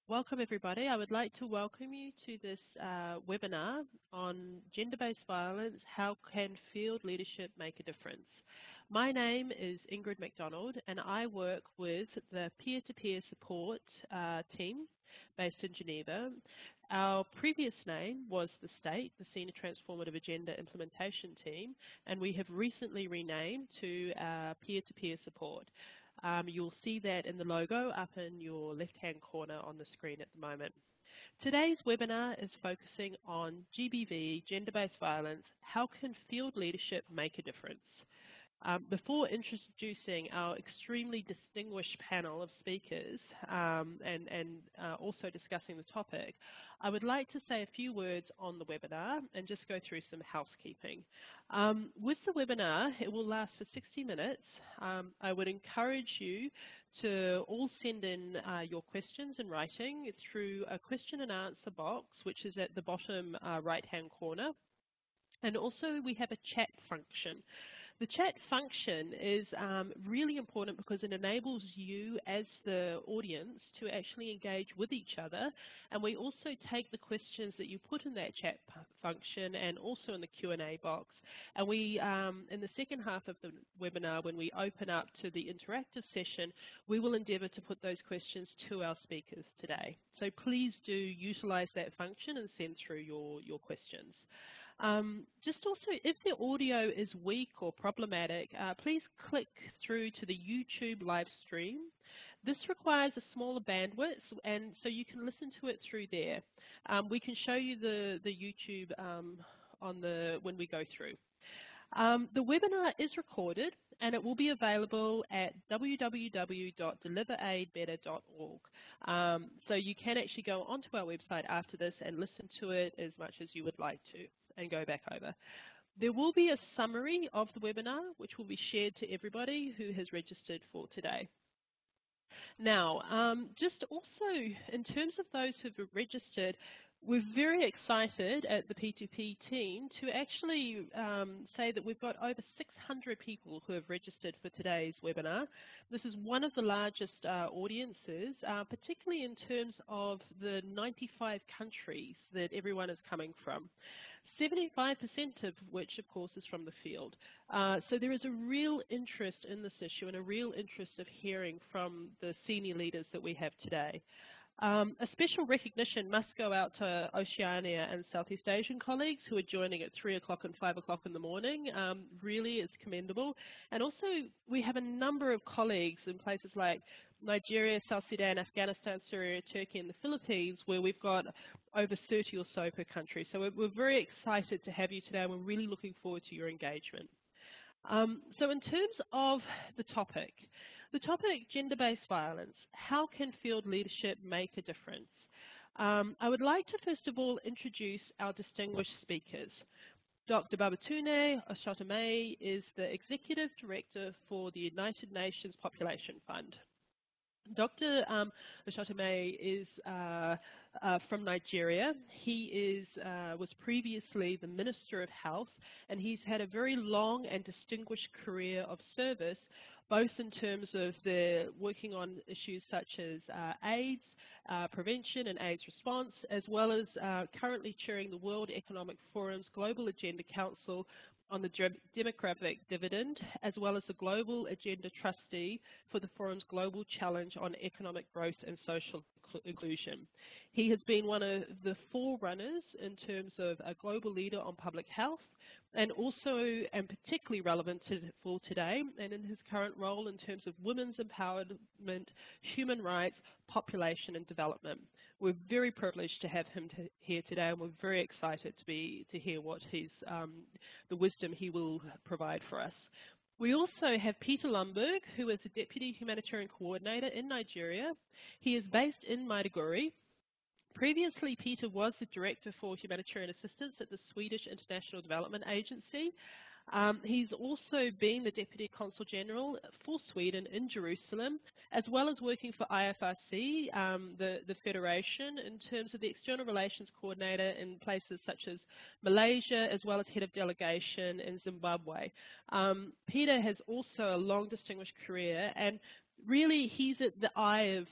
Welcome everybody. I would like to welcome you to this webinar on gender-based violence, how can field leadership make a difference? My name is Ingrid McDonald and I work with the peer-to-peer support team based in Geneva. Our previous name was the STATE, the Senior Transformative Agenda Implementation Team, and we have recently renamed to peer-to-peer support. You'll see that in the logo up in your left-hand corner on the screen at the moment. Today's webinar is focusing on GBV, gender-based violence, how can field leadership make a difference? Before introducing our extremely distinguished panel of speakers and also discussing the topic, I would like to say a few words on the webinar and just go through some housekeeping. With the webinar, it will last for 60 minutes. I would encourage you to all send in your questions in writing through a question and answer box, which is at the bottom right-hand corner. And also we have a chat function. The chat function is really important because it enables you as the audience to actually engage with each other, and we also take the questions that you put in that chat function and also in the Q&A box, and we in the second half of the webinar, when we open up to the interactive session, we will endeavour to put those questions to our speakers today. So please do utilise that function and send through your questions. Just also, if the audio is weak or problematic, please click through to the YouTube live stream. This requires a smaller bandwidth, and so you can listen to it through there. We can show you the YouTube when we go through. The webinar is recorded and it will be available at www.deliveraidbetter.org. So you can actually go onto our website after this and listen to it as much as you would like to and go back over. There will be a summary of the webinar which will be shared to everybody who has registered for today. Now, just also in terms of those who have registered, we're very excited at the P2P team to actually say that we've got over 600 people who have registered for today's webinar. This is one of the largest audiences, particularly in terms of the 95 countries that everyone is coming from. 75% of which, of course, is from the field. So there is a real interest in this issue and a real interest of hearing from the senior leaders that we have today. A special recognition must go out to Oceania and Southeast Asian colleagues who are joining at 3 o'clock and 5 o'clock in the morning. Really, it's commendable. And also, we have a number of colleagues in places like Nigeria, South Sudan, Afghanistan, Syria, Turkey, and the Philippines, where we've got over 30 or so per country. So we're very excited to have you today, and we're really looking forward to your engagement. So in terms of the topic, gender-based violence, how can field leadership make a difference? I would like to first of all introduce our distinguished speakers. Dr. Babatunde Oshotemey is the Executive Director for the United Nations Population Fund. Dr. Oshotemey is from Nigeria. He was previously the Minister of Health, and he's had a very long and distinguished career of service, both in terms of the working on issues such as AIDS, prevention and AIDS response, as well as currently chairing the World Economic Forum's Global Agenda Council on the demographic dividend, as well as the Global Agenda Trustee for the Forum's Global Challenge on Economic Growth and Social Inclusion. He has been one of the forerunners in terms of a global leader on public health, and also, and particularly relevant for today, and in his current role in terms of women's empowerment, human rights, population and development. We're very privileged to have him here today, and we're very excited to hear what the wisdom he will provide for us. We also have Peter Lumbergh, who is the Deputy Humanitarian Coordinator in Nigeria. He is based in Maiduguri. Previously, Peter was the Director for Humanitarian Assistance at the Swedish International Development Agency. He's also been the Deputy Consul General for Sweden in Jerusalem, as well as working for IFRC, the Federation, in terms of the External Relations Coordinator in places such as Malaysia, as well as Head of Delegation in Zimbabwe. Peter has also a long distinguished career, and really he's at the eye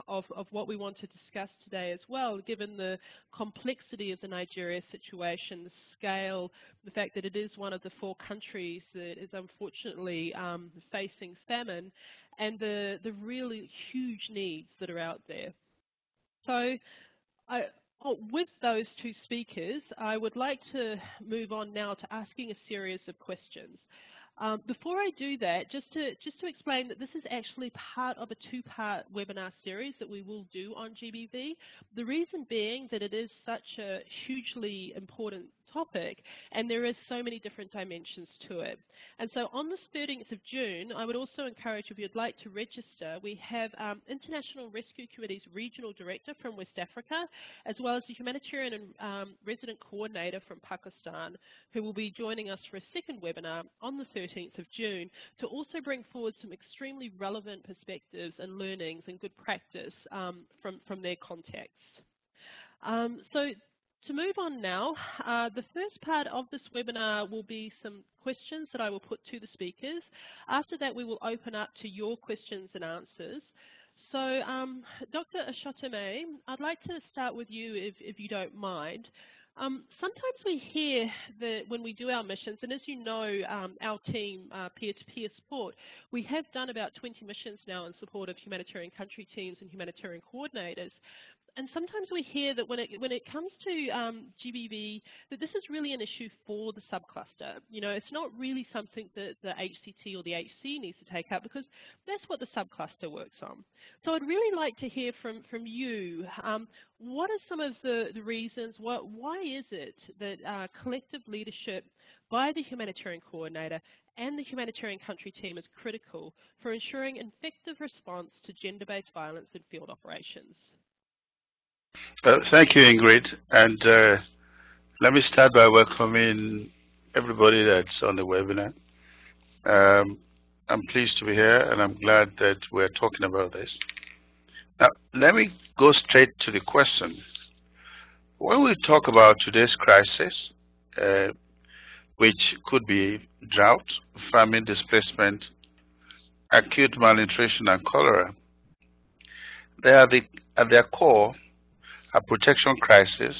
of what we want to discuss today as well, given the complexity of the Nigeria situation, the scale, the fact that it is one of the 4 countries that is unfortunately facing famine, and the really huge needs that are out there. So with those 2 speakers, I would like to move on now to asking a series of questions. Before I do that, just to explain that this is actually part of a 2-part webinar series that we will do on GBV. The reason being that it is such a hugely important topic and there is so many different dimensions to it. And so on the 13th of June, I would also encourage, if you'd like to register, we have International Rescue Committee's Regional Director from West Africa, as well as the Humanitarian and Resident Coordinator from Pakistan, who will be joining us for a second webinar on the 13th of June to also bring forward some extremely relevant perspectives and learnings and good practice from their context. So to move on now, the first part of this webinar will be some questions that I will put to the speakers. After that, we will open up to your questions and answers. So, Dr. Ashotame, I'd like to start with you if you don't mind. Sometimes we hear that when we do our missions, and as you know, our team, peer-to-peer support, we have done about 20 missions now in support of humanitarian country teams and humanitarian coordinators. And sometimes we hear that when it comes to GBV, that this is really an issue for the subcluster. You know, it's not really something that the HCT or the HC needs to take up, because that's what the subcluster works on. So I'd really like to hear from you. What are some of the reasons? Why is it that collective leadership by the humanitarian coordinator and the humanitarian country team is critical for ensuring an effective response to gender-based violence in field operations? Thank you, Ingrid. And let me start by welcoming everybody that's on the webinar. I'm pleased to be here, and I'm glad that we're talking about this. Now, let me go straight to the question. When we talk about today's crisis, which could be drought, famine, displacement, acute malnutrition, and cholera, they are at their core a protection crisis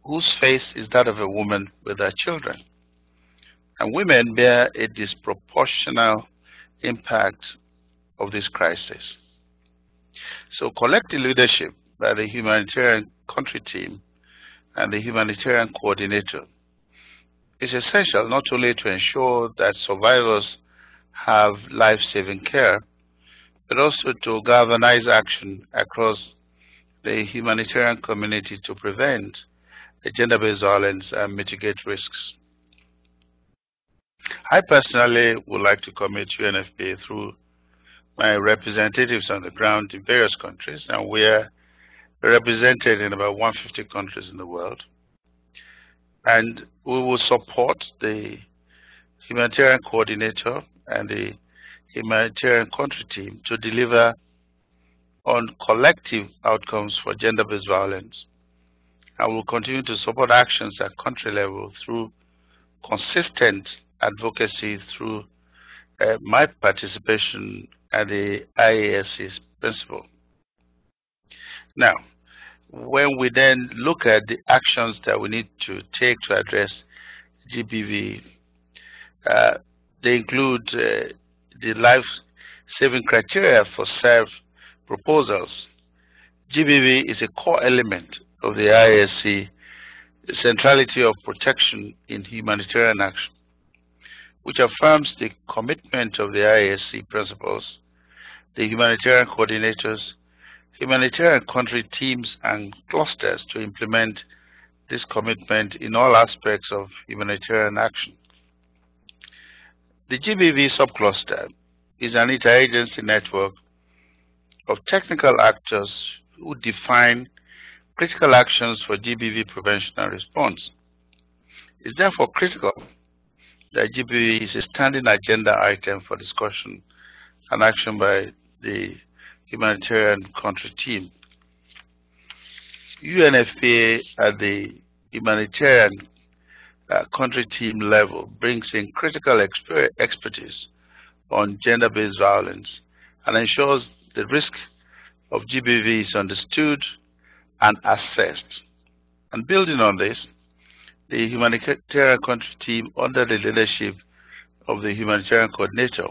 whose face is that of a woman with her children. And women bear a disproportionate impact of this crisis. So collective leadership by the humanitarian country team and the humanitarian coordinator is essential not only to ensure that survivors have life-saving care, but also to galvanize action across the humanitarian community to prevent the gender-based violence and mitigate risks. I personally would like to commit UNFPA through my representatives on the ground in various countries, and we are represented in about 150 countries in the world. And we will support the humanitarian coordinator and the humanitarian country team to deliver on collective outcomes for gender-based violence. I will continue to support actions at country level through consistent advocacy through my participation at the IASC's principle. Now, when we then look at the actions that we need to take to address GBV, they include the life-saving criteria for proposals. GBV is a core element of the IASC, the centrality of protection in humanitarian action, which affirms the commitment of the IASC principles, the humanitarian coordinators, humanitarian country teams and clusters to implement this commitment in all aspects of humanitarian action. The GBV subcluster is an interagency network of technical actors who define critical actions for GBV prevention and response. It's therefore critical that GBV is a standing agenda item for discussion and action by the humanitarian country team. UNFPA at the humanitarian country team level brings in critical expertise on gender-based violence and ensures the risk of GBV is understood and assessed. And building on this, the Humanitarian Country Team, under the leadership of the Humanitarian Coordinator,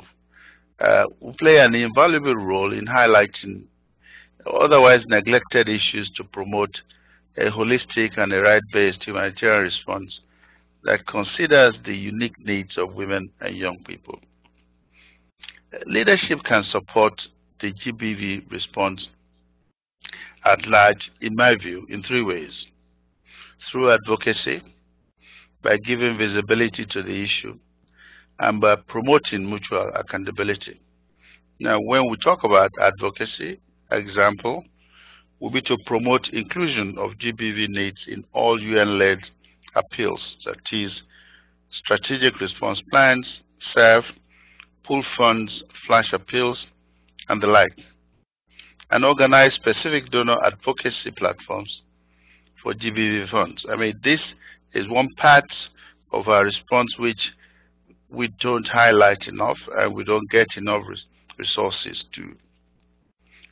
will play an invaluable role in highlighting otherwise neglected issues to promote a holistic and a right-based humanitarian response that considers the unique needs of women and young people. Leadership can support the GBV response at large, in my view, in three ways. Through advocacy, by giving visibility to the issue, and by promoting mutual accountability. Now, when we talk about advocacy, example will be to promote inclusion of GBV needs in all UN-led appeals, that is, strategic response plans, SERV, pool funds, flash appeals, and the like, and organize specific donor advocacy platforms for GBV funds. I mean, this is one part of our response which we don't highlight enough and we don't get enough resources to.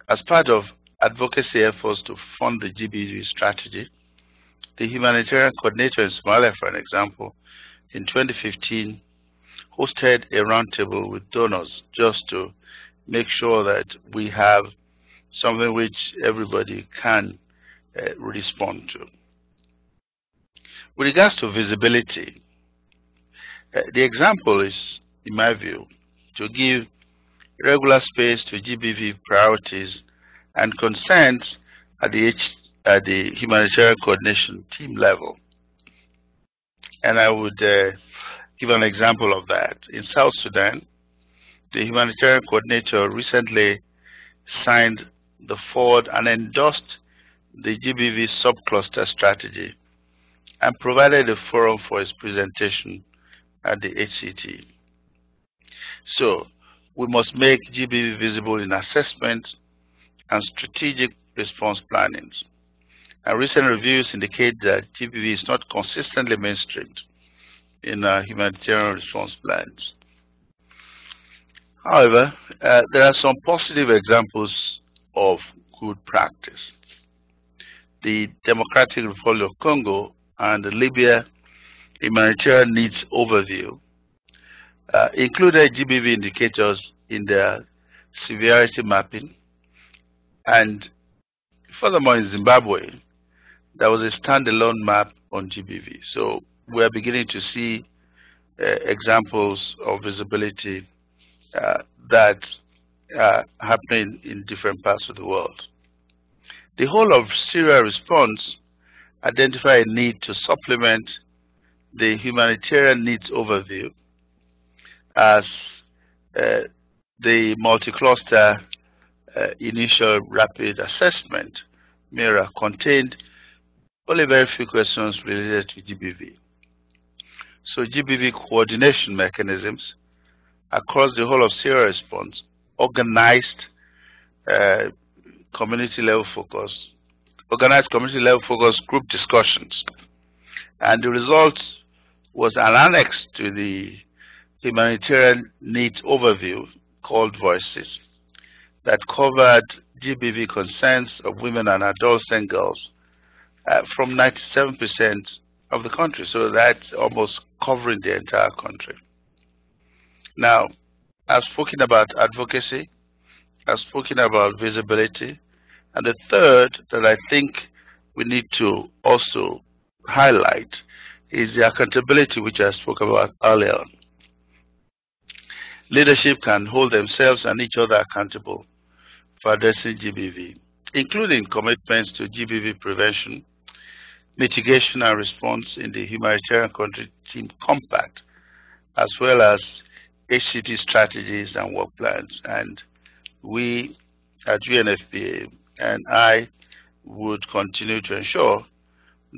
As part of advocacy efforts to fund the GBV strategy, the Humanitarian Coordinator in Somalia, for an example, in 2015, hosted a roundtable with donors just to make sure that we have something which everybody can respond to. With regards to visibility, the example is, in my view, to give regular space to GBV priorities and concerns at the Humanitarian Coordination Team level. And I would give an example of that. In South Sudan, the Humanitarian Coordinator recently signed the forward and endorsed the GBV subcluster strategy and provided a forum for its presentation at the HCT. So, we must make GBV visible in assessment and strategic response plannings. And recent reviews indicate that GBV is not consistently mainstreamed in humanitarian response plans. However, there are some positive examples of good practice. The Democratic Republic of Congo and the Libya Humanitarian Needs Overview included GBV indicators in their severity mapping, and furthermore in Zimbabwe, there was a standalone map on GBV. So we are beginning to see examples of visibility that are happening in different parts of the world. The whole of Syria response identified a need to supplement the humanitarian needs overview as the multi-cluster initial rapid assessment mirror contained only very few questions related to GBV. So GBV coordination mechanisms across the whole of Syria response organized community level focus group discussions, and the result was an annex to the humanitarian needs overview called Voices that covered GBV concerns of women and adolescent girls from 97% of the country, so that's almost covering the entire country. Now, I've spoken about advocacy, I've spoken about visibility, and the third that I think we need to also highlight is the accountability, which I spoke about earlier on. Leadership can hold themselves and each other accountable for addressing GBV, including commitments to GBV prevention, mitigation and response in the Humanitarian Country Team Compact, as well as HCT strategies and work plans. And we at UNFPA and I would continue to ensure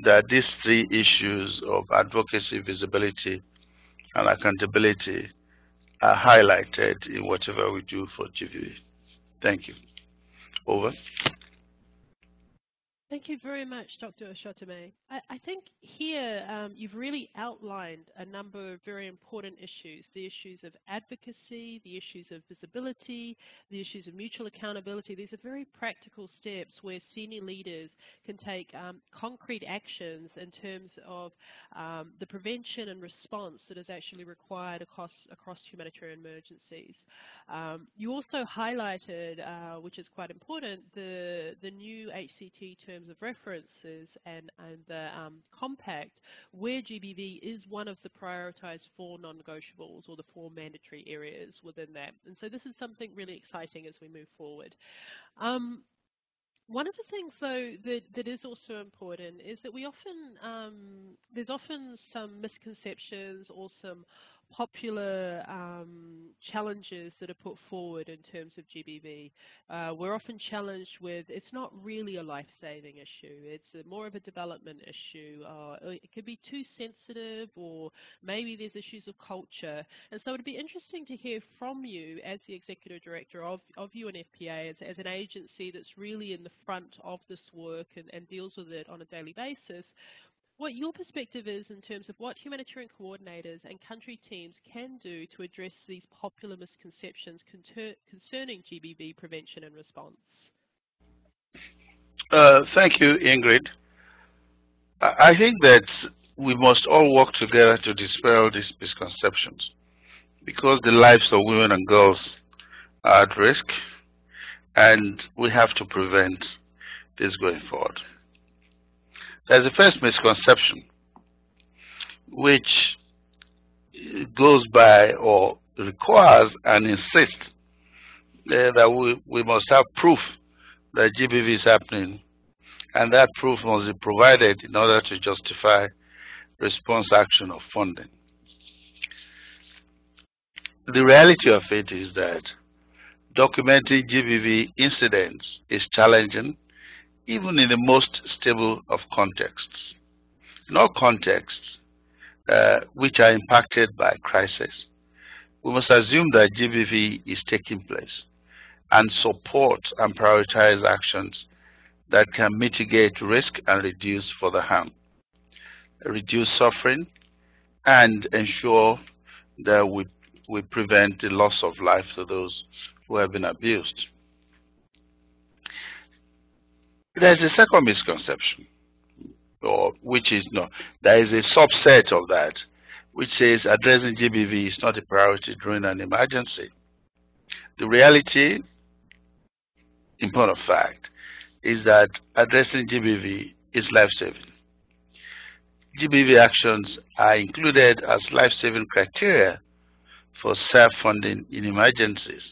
that these three issues of advocacy, visibility, and accountability are highlighted in whatever we do for GBV. Thank you. Over. Thank you very much, Dr. Oshotome. I think here you've really outlined a number of very important issues, the issues of advocacy, the issues of visibility, the issues of mutual accountability. These are very practical steps where senior leaders can take concrete actions in terms of the prevention and response that is actually required across humanitarian emergencies. You also highlighted, which is quite important, the new HCT terms of references and the compact, where GBV is one of the prioritized 4 non-negotiables or the 4 mandatory areas within that. And so this is something really exciting as we move forward. One of the things, though, that is also important is that we often, there's often some misconceptions or some popular challenges that are put forward in terms of GBV. We're often challenged with it's not really a life-saving issue. It's more of a development issue. It could be too sensitive, or maybe there's issues of culture. And so it'd be interesting to hear from you as the Executive Director of UNFPA, as an agency that's really in the front of this work and deals with it on a daily basis, what your perspective is in terms of what humanitarian coordinators and country teams can do to address these popular misconceptions concerning GBV prevention and response. Thank you, Ingrid. I think that we must all work together to dispel these misconceptions, because the lives of women and girls are at risk, and we have to prevent this going forward. There's the first misconception, which goes by or requires and insists that we must have proof that GBV is happening, and that proof must be provided in order to justify response action or funding. The reality of it is that documenting GBV incidents is challenging, even in the most stable of contexts. In all contexts which are impacted by crisis, we must assume that GBV is taking place and support and prioritize actions that can mitigate risk and reduce further harm, reduce suffering, and ensure that we prevent the loss of life to those who have been abused. There's a second misconception, there is a subset of that, which says addressing GBV is not a priority during an emergency. The reality, in point of fact, is that addressing GBV is life-saving. GBV actions are included as life-saving criteria for self-funding in emergencies,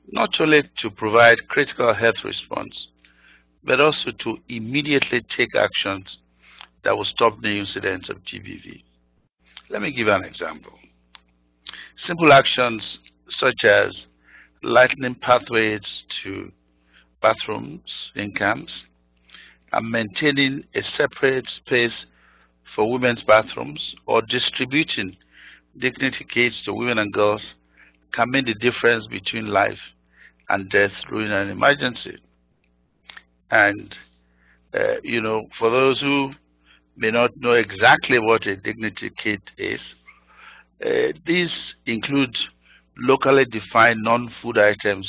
not only to provide critical health response, but also to immediately take actions that will stop the incidence of GBV. Let me give an example. Simple actions such as lightening pathways to bathrooms in camps and maintaining a separate space for women's bathrooms or distributing dignity kits to women and girls can make the difference between life and death during an emergency. And, for those who may not know exactly what a dignity kit is, these include locally defined non-food items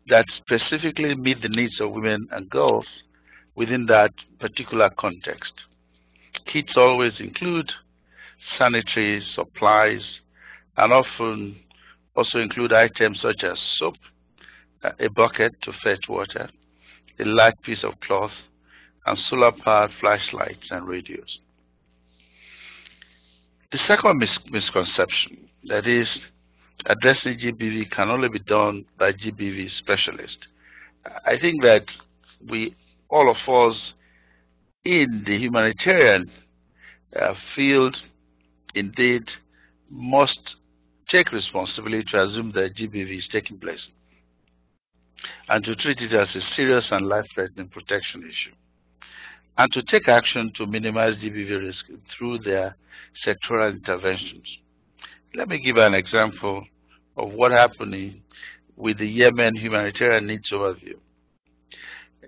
that specifically meet the needs of women and girls within that particular context. Kits always include sanitary supplies and often also include items such as soap, a bucket to fetch water, a light piece of cloth, and solar-powered flashlights and radios. The second misconception, that is, addressing GBV can only be done by GBV specialists. I think that all of us in the humanitarian field, indeed, must take responsibility to assume that GBV is taking place and to treat it as a serious and life-threatening protection issue, and to take action to minimize GBV risk through their sectoral interventions. Let me give an example of what happened with the Yemen Humanitarian Needs Overview.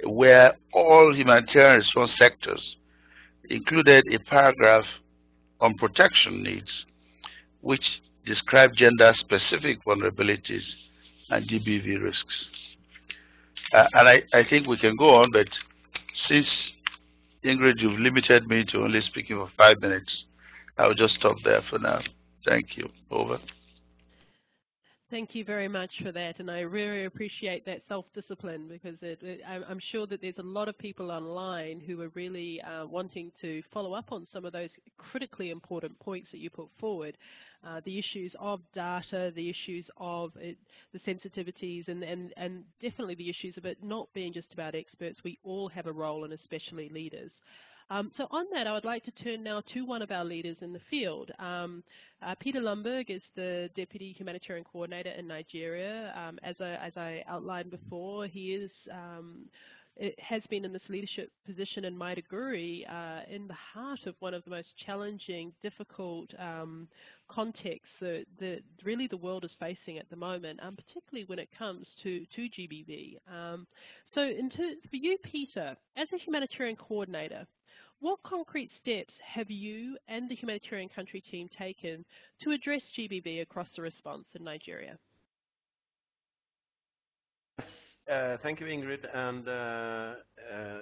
where all humanitarian response sectors included a paragraph on protection needs, which describe gender-specific vulnerabilities and GBV risks. And I think we can go on, but since, Ingrid, you've limited me to only speaking for 5 minutes, I'll just stop there for now. Thank you. Over. Thank you very much for that, and I really appreciate that self-discipline, because I'm sure that there's a lot of people online who are really wanting to follow up on some of those critically important points that you put forward. The issues of data, the issues of the sensitivities, and definitely the issues of it not being just about experts. We all have a role, and especially leaders. So on that, I would like to turn now to one of our leaders in the field. Peter Lumbergh is the Deputy Humanitarian Coordinator in Nigeria. As I outlined before, he has been in this leadership position in Maiduguri, in the heart of one of the most challenging, difficult contexts that really the world is facing at the moment, particularly when it comes to GBV. So for you, Peter, as a humanitarian coordinator, what concrete steps have you and the humanitarian country team taken to address GBV across the response in Nigeria? Thank you, Ingrid, and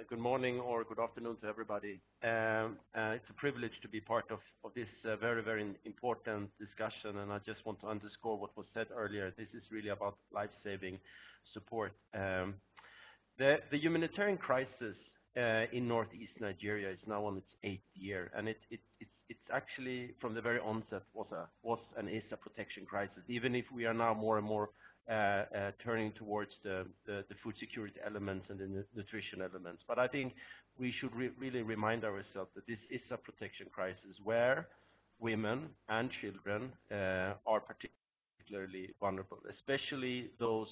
good morning or good afternoon to everybody. It's a privilege to be part of this very, very important discussion, and I just want to underscore what was said earlier. This is really about life-saving support. The humanitarian crisis in northeast Nigeria is now on its 8th year, and it's actually from the very onset was and is a protection crisis, even if we are now more and more turning towards the food security elements and the nutrition elements. But I think we should really remind ourselves that this is a protection crisis where women and children are particularly vulnerable, especially those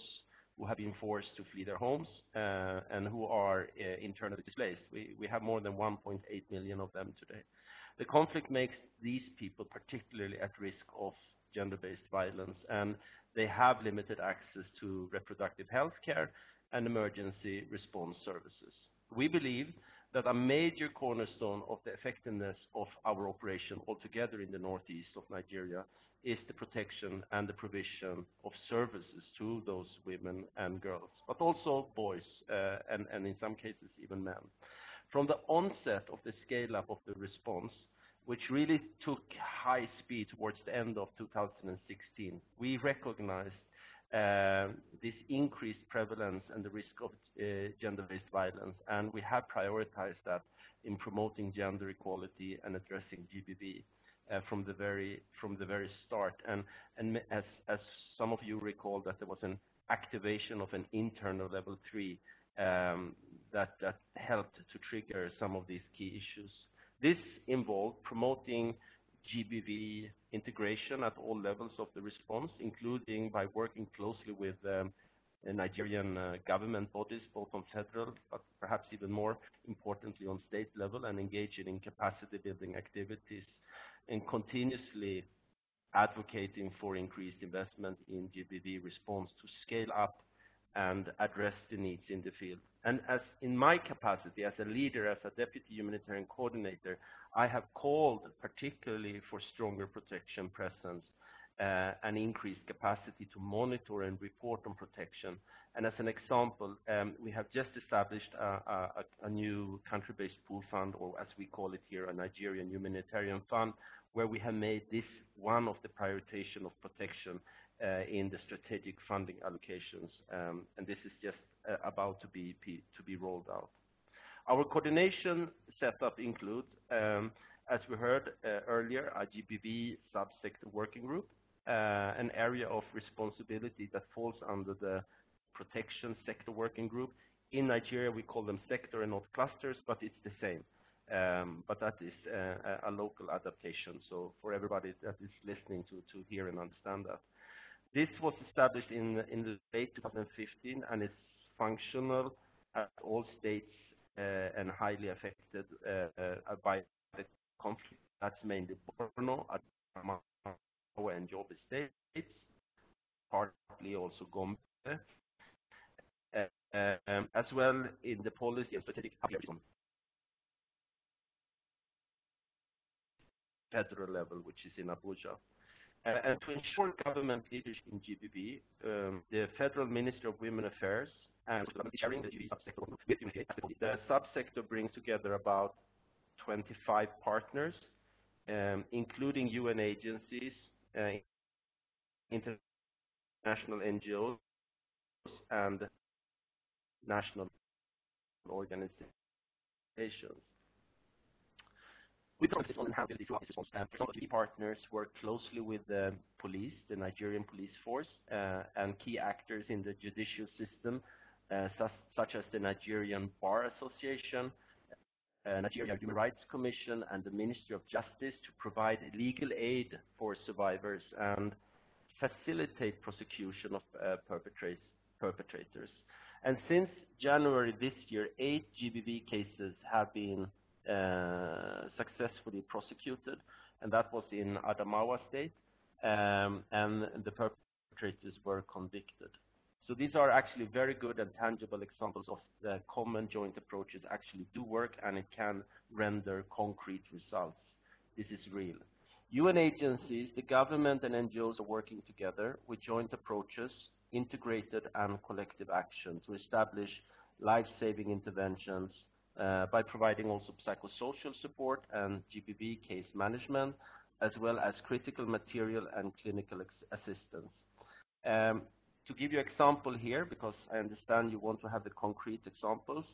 who have been forced to flee their homes and who are internally displaced. We have more than 1.8 million of them today. The conflict makes these people particularly at risk of gender-based violence, and they have limited access to reproductive health care and emergency response services. We believe that a major cornerstone of the effectiveness of our operation altogether in the northeast of Nigeria is the protection and the provision of services to those women and girls, but also boys, and in some cases even men. From the onset of the scale-up of the response, which really took high speed towards the end of 2016, we recognized this increased prevalence and the risk of gender-based violence, and we have prioritized that in promoting gender equality and addressing GBV from the very start. And as some of you recall, that there was an activation of an internal level 3 that helped to trigger some of these key issues. This involved promoting GBV integration at all levels of the response, including by working closely with Nigerian government bodies, both on federal, but perhaps even more importantly on state level, and engaging in capacity building activities, and continuously advocating for increased investment in GBV response to scale up and address the needs in the field. And as in my capacity as a leader, as a deputy humanitarian coordinator, I have called particularly for stronger protection presence and increased capacity to monitor and report on protection. And as an example, we have just established a new country-based pool fund, or as we call it here, a Nigerian humanitarian fund, where we have made this one of the prioritization of protection in the strategic funding allocations, and this is just about to be rolled out. Our coordination setup includes, as we heard earlier, a GBV subsector working group, an area of responsibility that falls under the protection sector working group. In Nigeria, we call them sector and not clusters, but it's the same. But that is a local adaptation, so for everybody that is listening to hear and understand that. This was established in the late 2015 and is functional at all states and highly affected by the conflict. That's mainly Borno, Adamawa, and Yobe states, partly also Gombe. As well in the policy and strategic affairs on federal level, which is in Abuja. And to ensure government leadership in GBV, the Federal Ministry of Women Affairs and sharing the GBV subsector with the subsector brings together about 25 partners, including UN agencies, international NGOs, and national organizations. We focus on how these response. Partners work closely with the police, the Nigerian police force, and key actors in the judicial system, such as the Nigerian Bar Association, Nigeria Human Rights Commission, and the Ministry of Justice to provide legal aid for survivors and facilitate prosecution of perpetrators. And since January this year, 8 GBV cases have been successfully prosecuted, and that was in Adamawa State, and the perpetrators were convicted. So these are actually very good and tangible examples of the common joint approaches actually do work, and it can render concrete results. This is real. UN agencies, the government and NGOs are working together with joint approaches, integrated and collective action to establish life-saving interventions by providing also psychosocial support and GBV case management, as well as critical material and clinical assistance. To give you an example here, because I understand you want to have the concrete examples,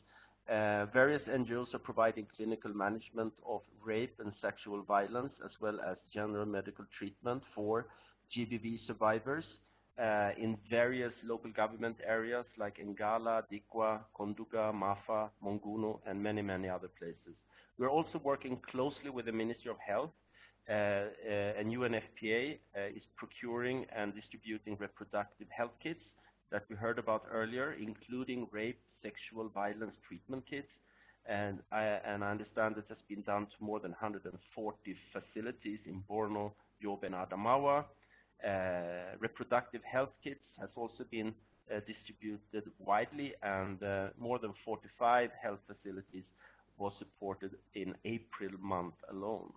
various NGOs are providing clinical management of rape and sexual violence, as well as general medical treatment for GBV survivors in various local government areas like Ngala, Dikwa, Konduga, Mafa, Monguno, and many, many other places. We're also working closely with the Ministry of Health, and UNFPA is procuring and distributing reproductive health kits that we heard about earlier, including rape, sexual violence treatment kits. And I understand it has been done to more than 140 facilities in Borno, Yobe, and Adamawa. Reproductive health kits has also been distributed widely, and more than 45 health facilities was supported in April month alone.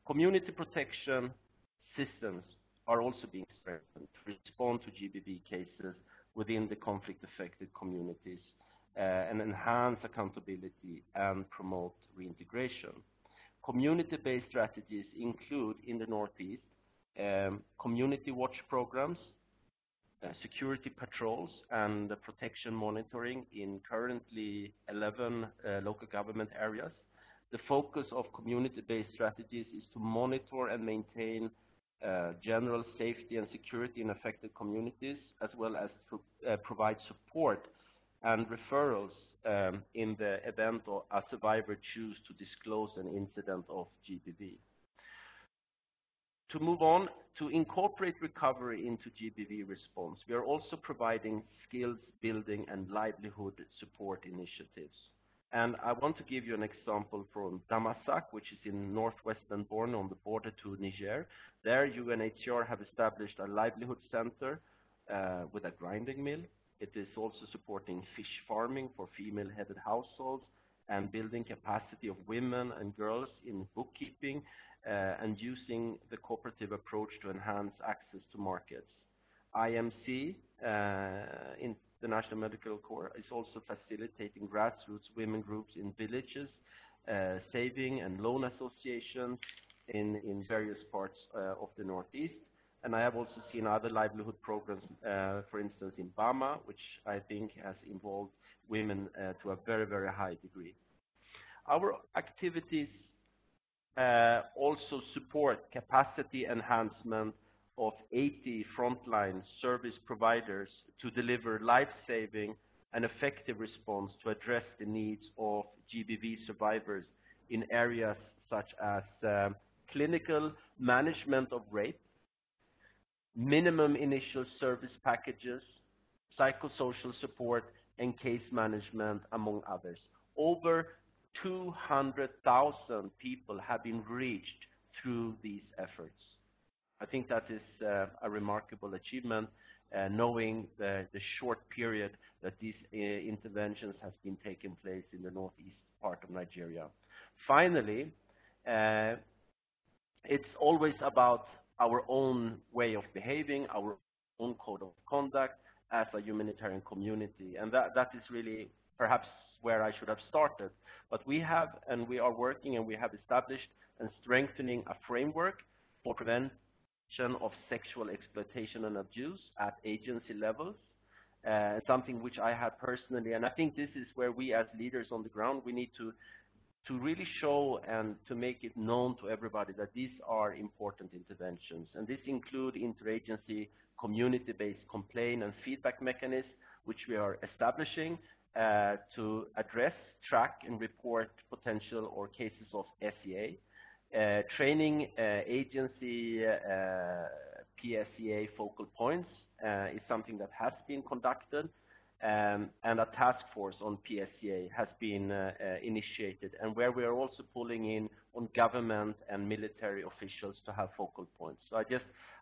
Community protection systems are also being strengthened to respond to GBV cases within the conflict-affected communities and enhance accountability and promote reintegration. Community-based strategies include, in the Northeast, community watch programs, security patrols, and protection monitoring in currently 11 local government areas. The focus of community-based strategies is to monitor and maintain general safety and security in affected communities, as well as to provide support and referrals in the event a survivor chooses to disclose an incident of GBV. To move on, to incorporate recovery into GBV response, we are also providing skills building and livelihood support initiatives. And I want to give you an example from Damasak, which is in northwestern Borno on the border to Niger. There, UNHCR have established a livelihood center with a grinding mill. It is also supporting fish farming for female-headed households and building capacity of women and girls in bookkeeping and using the cooperative approach to enhance access to markets. IMC, International Medical Corps, is also facilitating grassroots women groups in villages, saving and loan associations in various parts of the Northeast. And I have also seen other livelihood programs, for instance, in Bama, which I think has involved women to a very, very high degree. Our activities also support capacity enhancement of 80 frontline service providers to deliver life-saving and effective response to address the needs of GBV survivors in areas such as clinical management of rape, minimum initial service packages, psychosocial support, and case management, among others. Over 200,000 people have been reached through these efforts. I think that is a remarkable achievement, knowing the short period that these interventions has been taking place in the northeast part of Nigeria. Finally, it's always about our own way of behaving, our own code of conduct as a humanitarian community. And that is really perhaps where I should have started. But we have, and we are working, and we have established and strengthening a framework for prevention of sexual exploitation and abuse at agency levels, something which I have personally, and I think this is where we as leaders on the ground, we need to really show and to make it known to everybody that these are important interventions. And this include interagency community-based complaint and feedback mechanisms, which we are establishing to address, track, and report potential or cases of SEA. Training agency PSEA focal points is something that has been conducted, and a task force on PSEA has been initiated, and where we are also pulling in on government and military officials to have focal points. So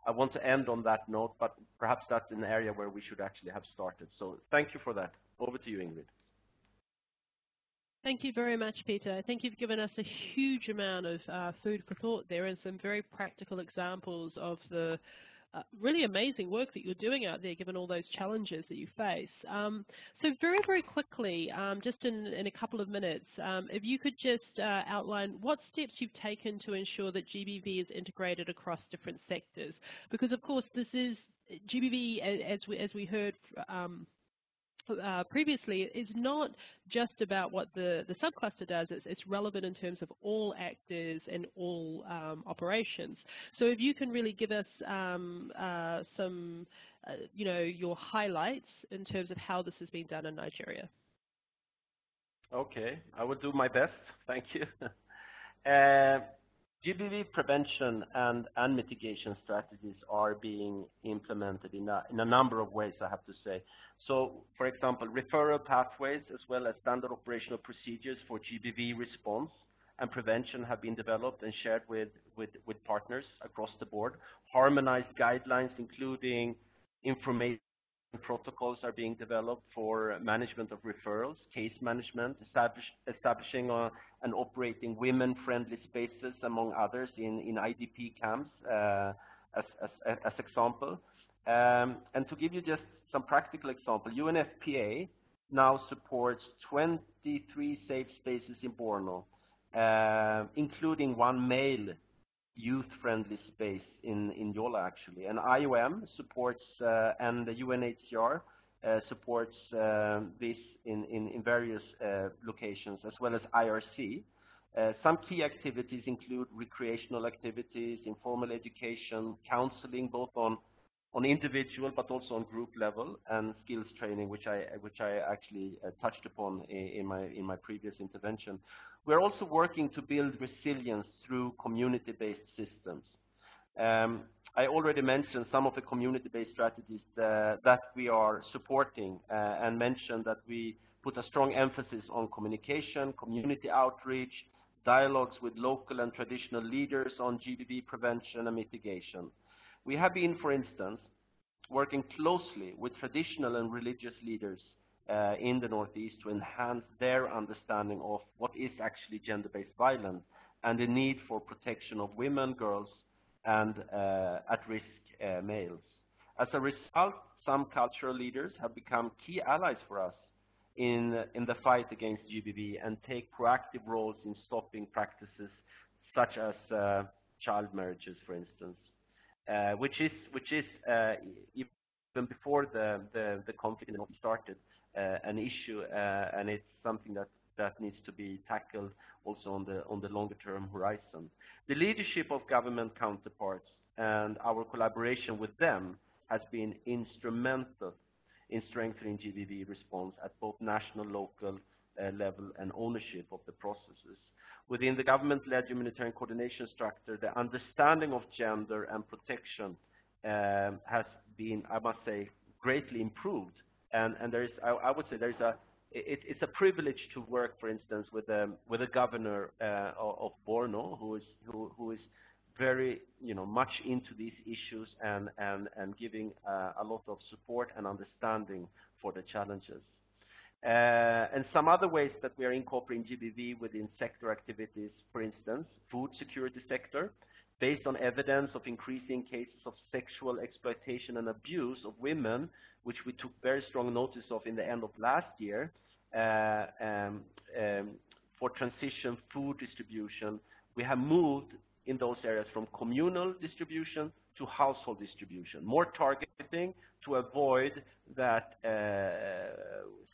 I want to end on that note, but perhaps that's an area where we should actually have started. So thank you for that. Over to you, Ingrid. Thank you very much, Peter. I think you've given us a huge amount of food for thought there, and some very practical examples of the really amazing work that you're doing out there, given all those challenges that you face. So very, very quickly, just in a couple of minutes, if you could just outline what steps you've taken to ensure that GBV is integrated across different sectors. Because, of course, this is GBV, as we heard previously, is not just about what the subcluster does. It's relevant in terms of all actors and all operations. So if you can really give us some, your highlights in terms of how this has been done in Nigeria. Okay, I will do my best. Thank you. GBV prevention and mitigation strategies are being implemented in a number of ways, I have to say. So, for example, referral pathways as well as standard operational procedures for GBV response and prevention have been developed and shared with partners across the board. Harmonized guidelines, including information protocols, are being developed for management of referrals, case management, establishing and operating women-friendly spaces, among others, in IDP camps, as example. And to give you just some practical example, UNFPA now supports 23 safe spaces in Borno, including one male youth-friendly space in Yola, actually. And IOM supports, and the UNHCR supports this in various locations, as well as IRC. Some key activities include recreational activities, informal education, counseling, both on individual but also on group level, and skills training, which I actually touched upon in my previous intervention. We're also working to build resilience through community-based systems. I already mentioned some of the community-based strategies that we are supporting, and mentioned that we put a strong emphasis on communication, community outreach, dialogues with local and traditional leaders on GBV prevention and mitigation. We have been, for instance, working closely with traditional and religious leaders in the Northeast to enhance their understanding of what is actually gender-based violence and the need for protection of women, girls, and at-risk males. As a result, some cultural leaders have become key allies for us in the fight against GBV and take proactive roles in stopping practices such as child marriages, for instance. Which is even before the conflict in the North started, an issue, and it's something that needs to be tackled also on the longer term horizon. The leadership of government counterparts and our collaboration with them has been instrumental in strengthening GBV response at both national, local level, and ownership of the processes. Within the government-led humanitarian coordination structure, the understanding of gender and protection has been, I must say, greatly improved. And there is, I would say, it's a privilege to work, for instance, with a governor of Borno who is very, much into these issues and giving a lot of support and understanding for the challenges. And some other ways that we are incorporating GBV within sector activities, for instance, food security sector, based on evidence of increasing cases of sexual exploitation and abuse of women, which we took very strong notice of in the end of last year, for transition food distribution, we have moved in those areas from communal distribution to household distribution, more targeting to avoid that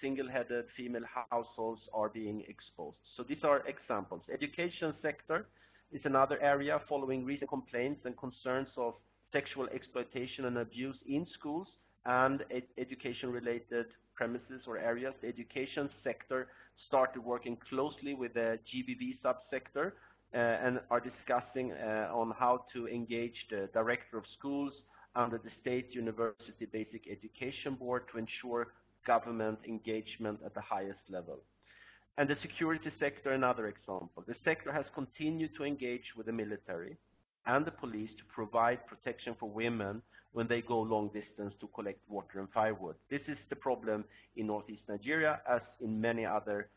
single-headed female households are being exposed. So these are examples. Education sector is another area following recent complaints and concerns of sexual exploitation and abuse in schools and education-related premises or areas. The education sector started working closely with the GBV subsector and are discussing on how to engage the director of schools under the State University Basic Education Board to ensure government engagement at the highest level. And the security sector, another example. The sector has continued to engage with the military and the police to provide protection for women when they go long distance to collect water and firewood. This is the problem in northeast Nigeria, as in many other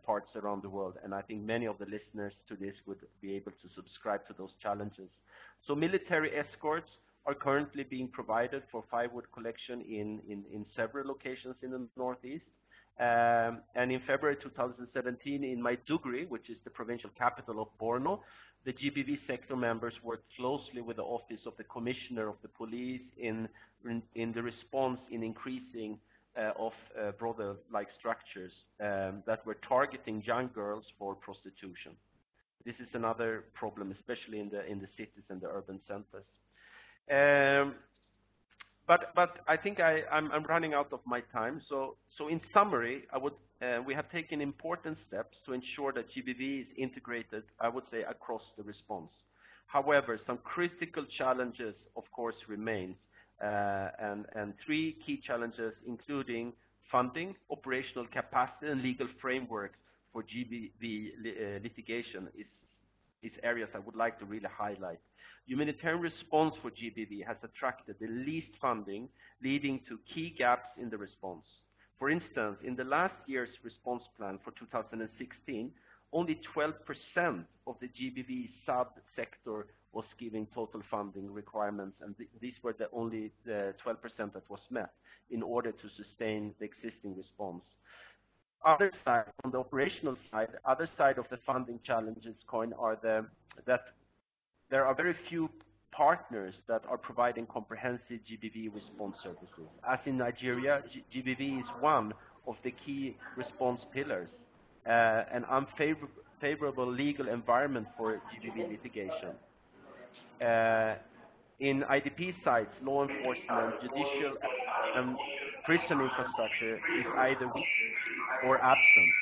parts around the world, and I think many of the listeners to this would be able to subscribe to those challenges. So military escorts are currently being provided for firewood collection in several locations in the northeast. And in February 2017 in Maiduguri, which is the provincial capital of Borno, the GBV sector members worked closely with the Office of the Commissioner of the Police in the response in increasing of brothel-like structures that were targeting young girls for prostitution. This is another problem, especially in the cities and the urban centers. But I think I'm running out of my time. So in summary, we have taken important steps to ensure that GBV is integrated, I would say, across the response. However, some critical challenges, of course, remain. And three key challenges, including funding, operational capacity, and legal frameworks for GBV litigation is areas I would like to really highlight. Humanitarian response for GBV has attracted the least funding, leading to key gaps in the response. For instance, in the last year's response plan for 2016, only 12% of the GBV sub-sector was giving total funding requirements, and these were the only 12% that was met in order to sustain the existing response. Other side, on the operational side, other side of the funding challenges coin are that there are very few partners that are providing comprehensive GBV response services. As in Nigeria, GBV is one of the key response pillars. An unfavorable legal environment for GBV litigation. In IDP sites, law enforcement, judicial, and prison infrastructure is either weak or absent.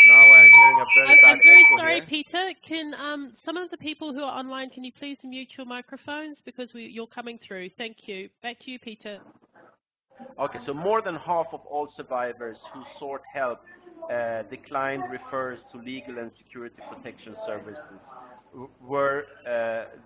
Now I'm hearing a very bad I'm very echo sorry, here. Peter. Can some of the people who are online, can you please mute your microphones because you're coming through? Thank you. Back to you, Peter. Okay, so more than half of all survivors who sought help declined refers to legal and security protection services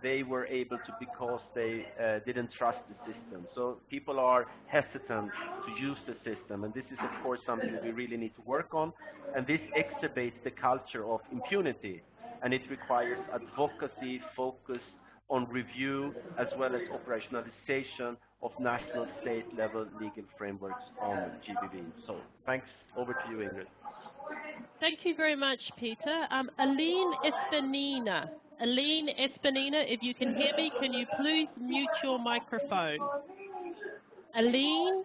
they were able to because they didn't trust the system. So people are hesitant to use the system, and this is of course something we really need to work on, and this exacerbates the culture of impunity, and it requires advocacy, focus on review, as well as operationalization of national state-level legal frameworks on GBV. So thanks. Over to you, Ingrid. Thank you very much, Peter. Aline Espanina. Aline Espanina, if you can hear me, can you please mute your microphone? Aline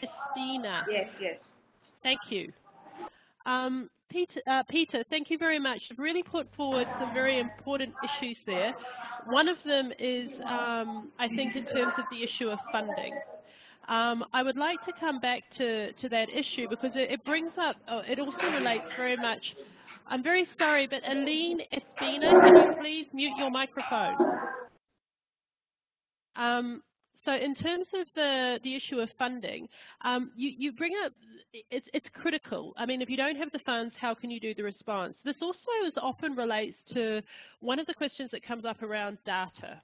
Espanina. Yes. Thank you. Peter, thank you very much. You've really put forward some very important issues there. One of them is, I think, in terms of the issue of funding. I would like to come back to that issue because it brings up, it also relates very much. I'm very sorry, but Aline Espina, can you please mute your microphone? So in terms of the issue of funding, you bring up, it's critical. I mean, if you don't have the funds, how can you do the response? This also often relates to one of the questions that comes up around data.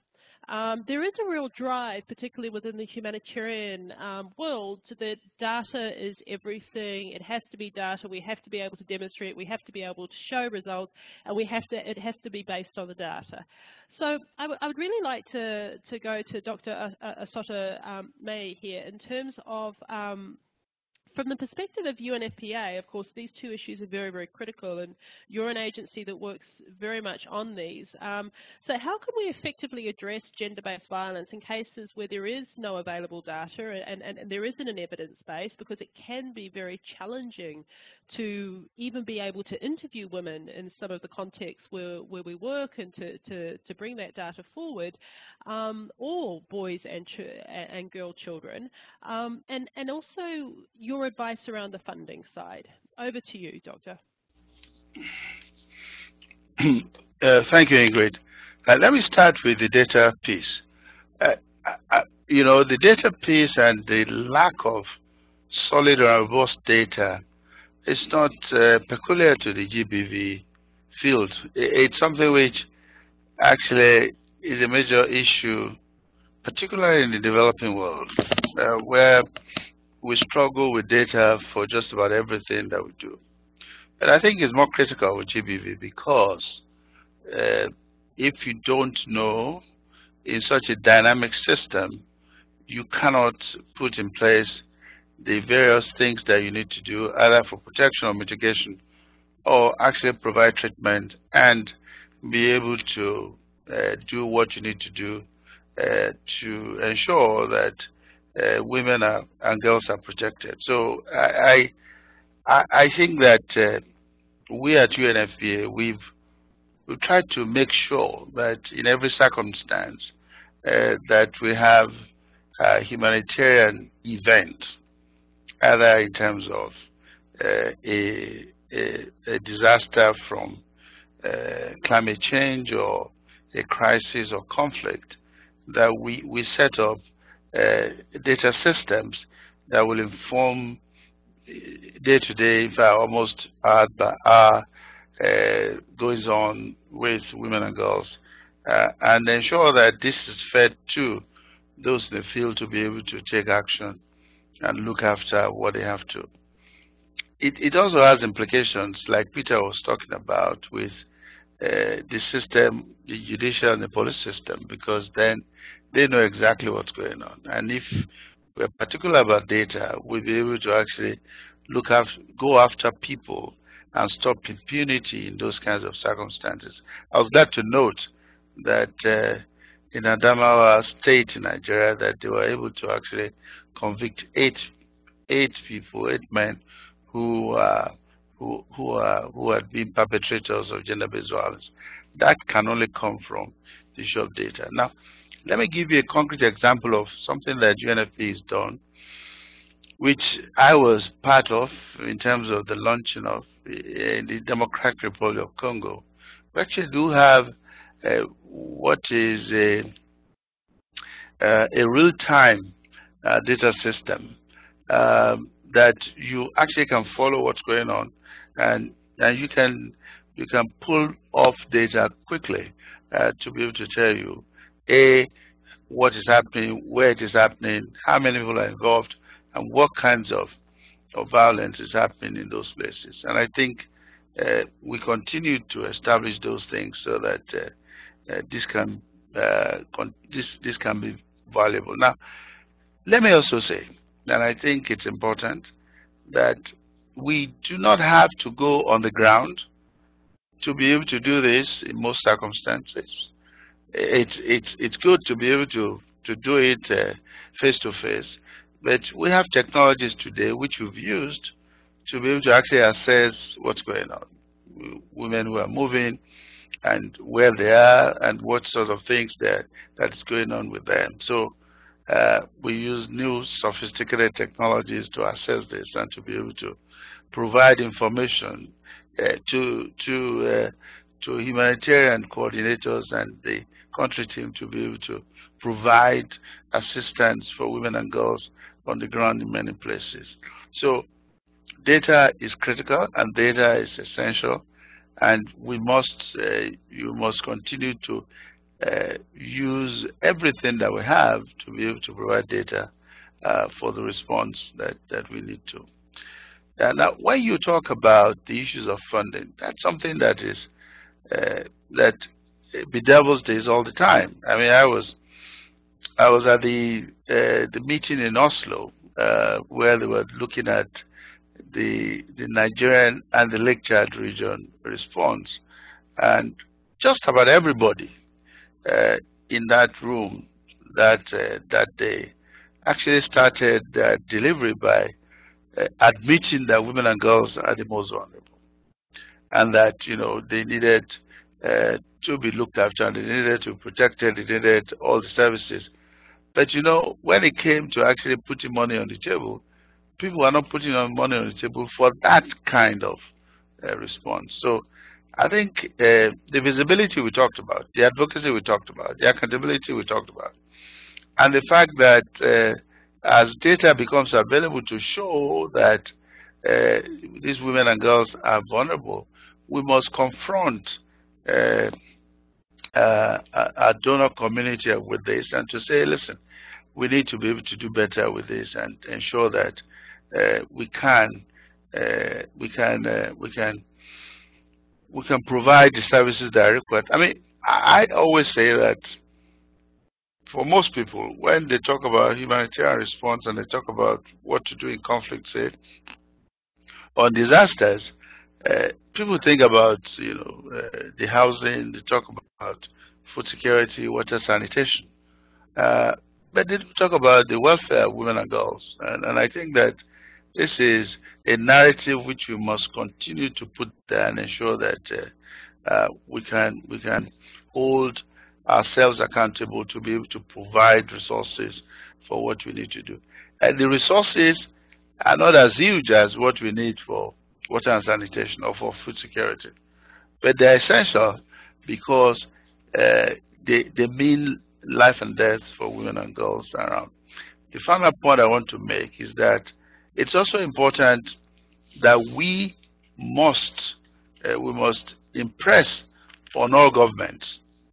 There is a real drive, particularly within the humanitarian world, that data is everything. It has to be data. We have to be able to demonstrate. We have to be able to show results, and it has to be based on the data. So I would really like to go to Dr. Asota May here in terms of from the perspective of UNFPA, of course, these two issues are very, very critical, and you're an agency that works very much on these. So how can we effectively address gender-based violence in cases where there is no available data and there isn't an evidence base, because it can be very challenging to even be able to interview women in some of the contexts where we work and to bring that data forward, or boys and girl children, and also your advice around the funding side. Over to you, Doctor. Thank you, Ingrid. Let me start with the data piece. You know, the data piece and the lack of solid or robust data is not peculiar to the GBV field. It's something which actually is a major issue, particularly in the developing world, where we struggle with data for just about everything that we do. But I think it's more critical with GBV because if you don't know, in such a dynamic system, you cannot put in place the various things that you need to do, either for protection or mitigation, or actually provide treatment and be able to do what you need to do to ensure that women and girls are protected. So I think that we at UNFPA, we've tried to make sure that in every circumstance that we have a humanitarian event, either in terms of a disaster from climate change or a crisis or conflict, that we set up data systems that will inform day-to-day, in fact, almost hour by hour, goes on with women and girls, and ensure that this is fed to those in the field to be able to take action and look after what they have to. It also has implications, like Peter was talking about, with the system, the judicial and the police system, because then they know exactly what's going on. And if we're particular about data, we'll be able to actually go after people and stop impunity in those kinds of circumstances. I was glad to note that in Adamawa State in Nigeria, that they were able to actually convict eight men who had been perpetrators of gender-based violence. That can only come from the issue of data. Now, let me give you a concrete example of something that UNFP has done, which I was part of in terms of the launching of in the Democratic Republic of Congo. We actually do have what is a real-time data system that you actually can follow what's going on, and you can pull off data quickly to be able to tell you what is happening, where it is happening, how many people are involved, and what kinds of violence is happening in those places. And I think we continue to establish those things so that this can be valuable. Now, let me also say that I think it's important that we do not have to go on the ground to be able to do this in most circumstances. It's good to be able to do it face to face, but we have technologies today which we've used to be able to actually assess what's going on. Women who are moving and where they are and what sort of things that is going on with them. So we use new sophisticated technologies to assess this and to be able to provide information to to humanitarian coordinators and the country team to be able to provide assistance for women and girls on the ground in many places. So data is critical and data is essential, and we must, you must continue to use everything that we have to be able to provide data for the response that we need to. Now, when you talk about the issues of funding, that's something that is that bedevils this all the time. I mean, I was at the meeting in Oslo where they were looking at the Nigerian and the Lake Chad region response, and just about everybody in that room that day actually started their delivery by admitting that women and girls are the most vulnerable, and that they needed to be looked after, and they needed to be protected, they needed all the services. But when it came to actually putting money on the table, people are not putting money on the table for that kind of response. So I think the visibility we talked about, the advocacy we talked about, the accountability we talked about, and the fact that as data becomes available to show that these women and girls are vulnerable, we must confront our donor community with this and to say, listen, we need to be able to do better with this and ensure that we can provide the services that are required. I mean, I always say that for most people, when they talk about humanitarian response and they talk about what to do in conflict, say, or disasters, people think about the housing, they talk about food security, water, sanitation, but they don't talk about the welfare of women and girls. And I think that this is a narrative which we must continue to put there and ensure that we can hold ourselves accountable to be able to provide resources for what we need to do. And the resources are not as huge as what we need for water and sanitation or for food security, but they're essential because they mean life and death for women and girls around. The final point I want to make is that it's also important that we must impress on all governments,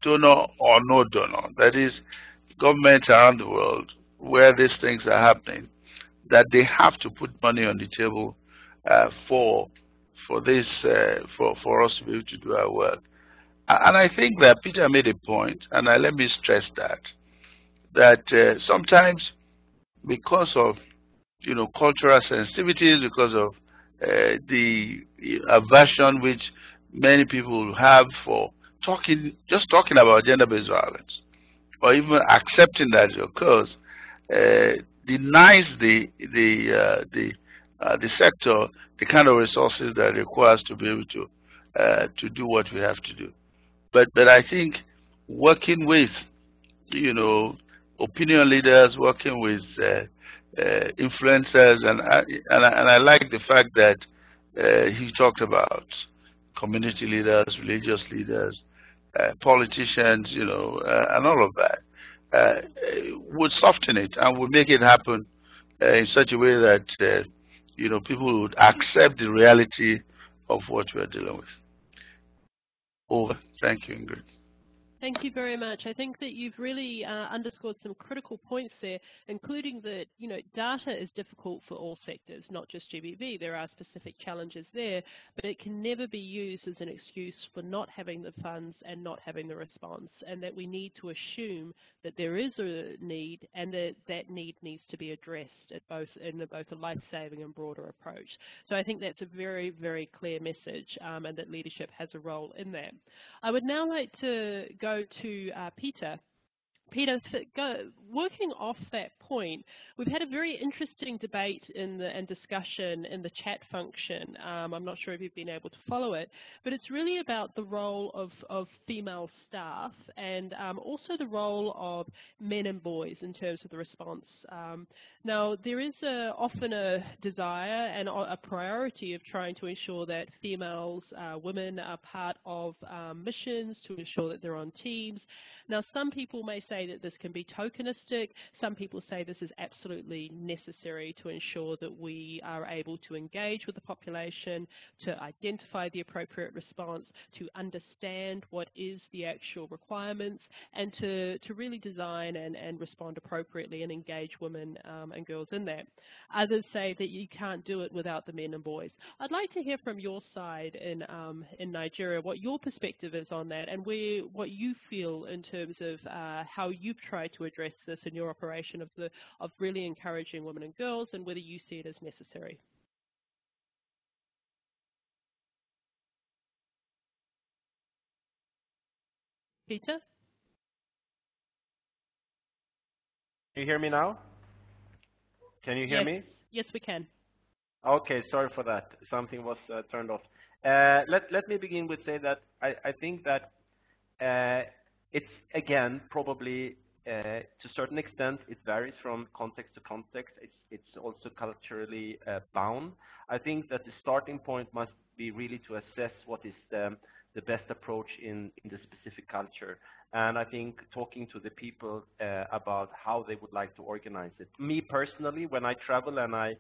donor or no donor, that is, governments around the world where these things are happening, that they have to put money on the table for us to be able to do our work. And I think that Peter made a point, and let me stress that sometimes because of cultural sensitivities, because of the aversion which many people have for just talking about gender-based violence, or even accepting that it occurs, denies the sector the kind of resources that it requires to be able to do what we have to do. But I think working with opinion leaders, working with influencers, and I like the fact that he talked about community leaders, religious leaders, politicians, and all of that, would soften it and would make it happen in such a way that people would accept the reality of what we are dealing with. Over. Thank you, Ingrid. Thank you very much. I think that you've really underscored some critical points there, including that, data is difficult for all sectors, not just GBV. There are specific challenges there, but it can never be used as an excuse for not having the funds and not having the response, and that we need to assume that there is a need and that need needs to be addressed in both a life-saving and broader approach. So I think that's a very, very clear message, and that leadership has a role in that. I would now like to go to Peter Peter, working off that point, we've had a very interesting debate and discussion in the chat function. I'm not sure if you've been able to follow it, but it's really about the role of female staff and also the role of men and boys in terms of the response. Now, there is often a desire and a priority of trying to ensure that females, women are part of missions, to ensure that they're on teams. Now, some people may say that this can be tokenistic. Some people say this is absolutely necessary to ensure that we are able to engage with the population, to identify the appropriate response, to understand what is the actual requirements, and to really design and respond appropriately and engage women and girls in that. Others say that you can't do it without the men and boys. I'd like to hear from your side in Nigeria what your perspective is on that and what you feel in terms of how you've tried to address this in your operation of really encouraging women and girls, and whether you see it as necessary. Peter? Can you hear me now? Can you hear me? Yes, we can. Okay, sorry for that. Something was turned off. Let me begin with saying that I think that it's, again, probably to a certain extent, it varies from context to context. It's also culturally bound. I think that the starting point must be really to assess what is the best approach in the specific culture. And I think talking to the people about how they would like to organize it. Me personally, when I travel and I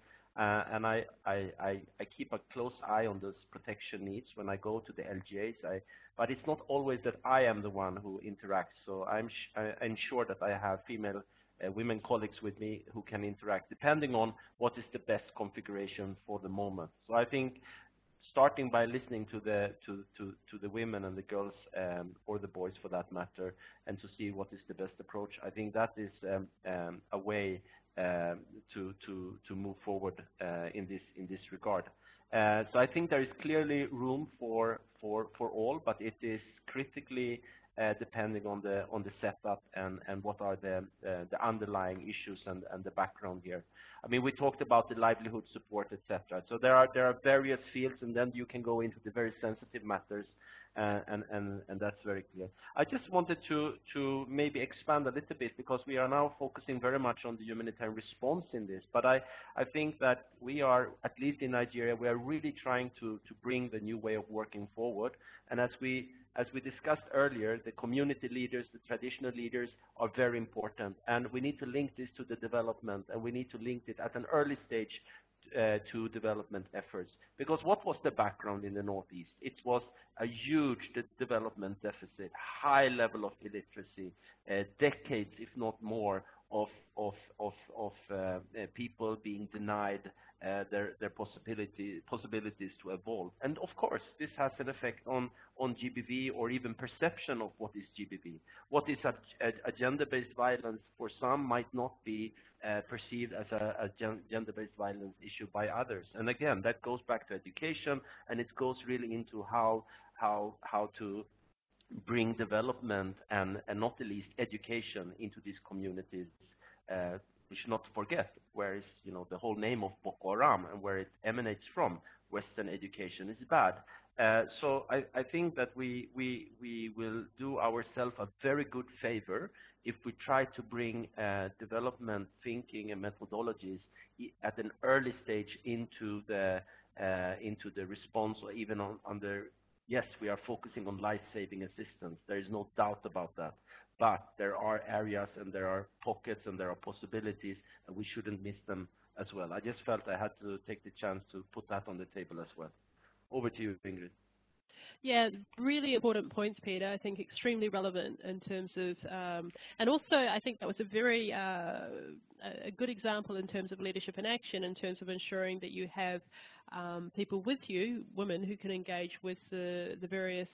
keep a close eye on those protection needs when I go to the LGAs, but it's not always that I am the one who interacts. So I'm sure that I have female women colleagues with me who can interact depending on what is the best configuration for the moment. So I think starting by listening to the women and the girls or the boys for that matter, and to see what is the best approach, I think that is a way to move forward in this regard. So I think there is clearly room for all, but it is critically depending on the setup and what are the underlying issues and the background here. I mean, we talked about the livelihood support, etc. So there are various fields, and then you can go into the very sensitive matters, and that's very clear. I just wanted to maybe expand a little bit, because we are now focusing very much on the humanitarian response in this. But I think that we are, at least in Nigeria, we are really trying to bring the new way of working forward. And as we discussed earlier, the community leaders, the traditional leaders are very important. And we need to link this to the development, and we need to link it at an early stage to development efforts. Because what was the background in the Northeast? It was a huge development deficit, high level of illiteracy, decades, if not more, of people being denied their possibilities to evolve. And of course, this has an effect on GBV, or even perception of what is GBV. What is a gender-based violence for some might not be perceived as a gender-based violence issue by others. And again, that goes back to education, and it goes really into how to bring development and not the least education into these communities. We should not forget where is, the whole name of Boko Haram and where it emanates from. Western education is bad. So I think that we will do ourselves a very good favor if we try to bring development thinking and methodologies at an early stage into the response, or even under. Yes, we are focusing on life-saving assistance. There is no doubt about that. But there are areas, and there are pockets, and there are possibilities, and we shouldn't miss them as well. I just felt I had to take the chance to put that on the table as well. Over to you, Ingrid. Yeah, really important points, Peter. I think extremely relevant in terms of, and also I think that was a very a good example in terms of leadership in action, in terms of ensuring that you have people with you, women, who can engage with the various,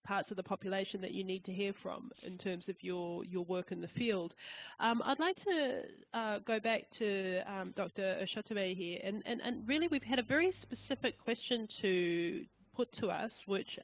parts of the population that you need to hear from in terms of your work in the field. I'd like to go back to Dr. Oshotabe here, and really we've had a very specific question to put to us, which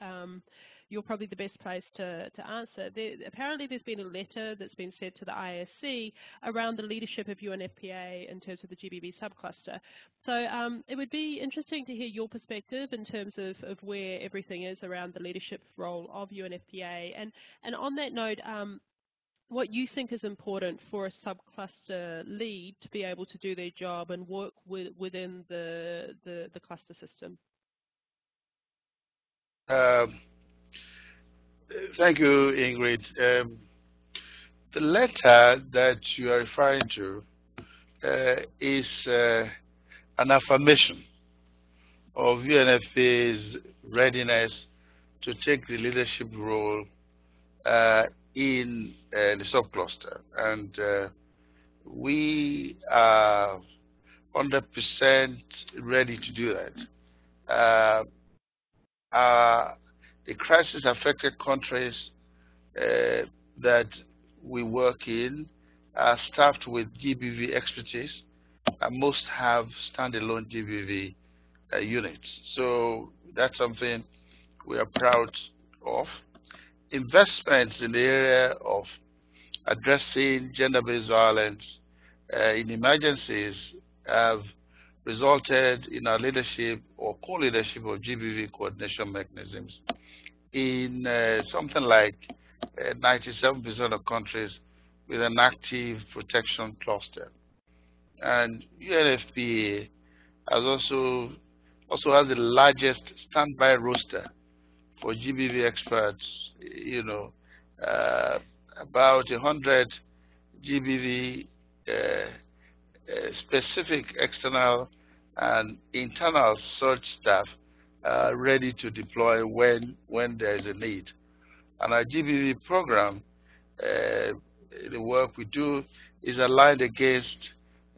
you're probably the best place to answer. Apparently there's been a letter that's been sent to the ISC around the leadership of UNFPA in terms of the GBV subcluster. So it would be interesting to hear your perspective in terms of where everything is around the leadership role of UNFPA. And on that note, what you think is important for a subcluster lead to be able to do their job and work within the cluster system. Thank you, Ingrid. The letter that you are referring to is an affirmation of UNFPA's readiness to take the leadership role in the subcluster, and we are 100% ready to do that. The crisis-affected countries that we work in are staffed with GBV expertise, and most have standalone GBV units. So that's something we are proud of. Investments in the area of addressing gender-based violence in emergencies have resulted in our leadership or co-leadership of GBV coordination mechanisms in something like 97% of countries with an active protection cluster. And UNFPA has also has the largest standby roster for GBV experts. You know, about 100 GBV specific external and internal search staff are ready to deploy when there is a need. And our GBV program, the work we do, is aligned against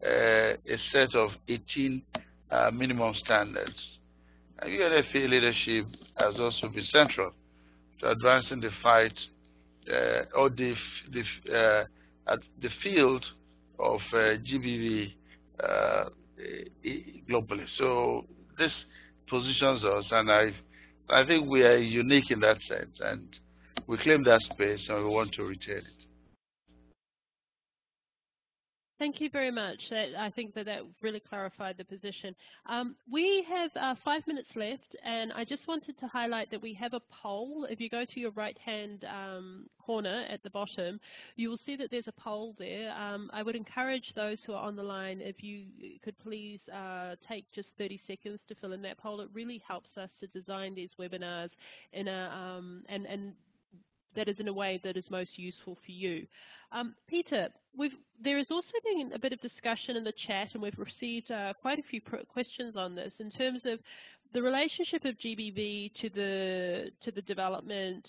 a set of 18 minimum standards. And UNFPA leadership has also been central to advancing the fight or the field of GBV globally. So this positions us, and I think we are unique in that sense, and we claim that space, and we want to retain it. Thank you very much. I think that really clarified the position. We have 5 minutes left, and I just wanted to highlight that we have a poll. If you go to your right-hand corner at the bottom, you will see that there's a poll there. I would encourage those who are on the line, if you could please take just 30 seconds to fill in that poll. It really helps us to design these webinars in a and that is in a way that is most useful for you. Peter, there has also been a bit of discussion in the chat, and we've received quite a few questions on this in terms of the relationship of GBV to the development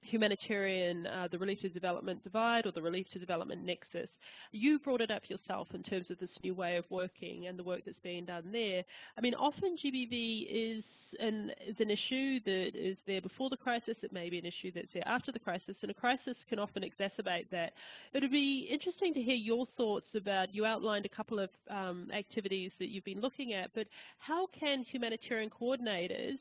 humanitarian, the relief to development divide or the relief to development nexus. You brought it up yourself in terms of this new way of working and the work that's being done there. I mean, often GBV is an issue that is there before the crisis. It may be an issue that's there after the crisis, and a crisis can often exacerbate that. It would be interesting to hear your thoughts about, you outlined a couple of activities that you've been looking at, but how can humanitarian coordinators,